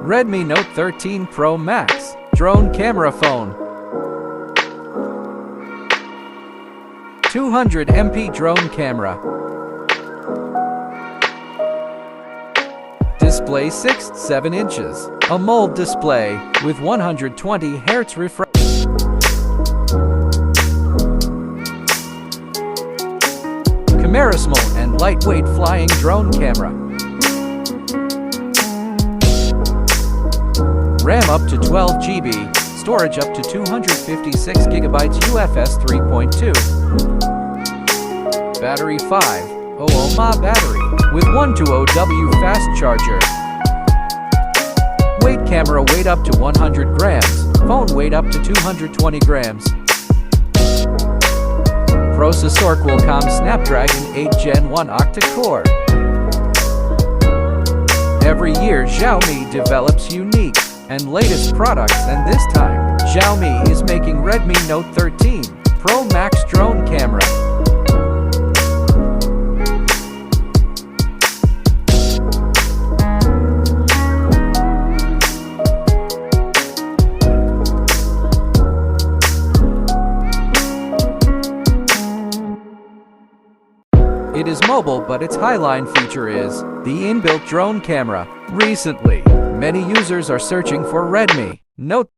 Redmi Note 13 Pro Max Drone Camera Phone. 200MP Drone Camera. Display 6.7 inches. AMOLED display with 120 Hz refresh. Camera small and lightweight flying drone camera. RAM up to 12 GB, storage up to 256 GB UFS 3.2. Battery 500 mAh battery with 120W fast charger. Weight camera weight up to 100 grams, phone weight up to 220 grams. Processor Qualcomm Snapdragon 8 Gen 1 octa-core. Every year Xiaomi develops unique and latest products, and this time, Xiaomi is making Redmi Note 13 Pro Max drone camera. It is mobile, but its highline feature is the inbuilt drone camera. Recently, many users are searching for Redmi Note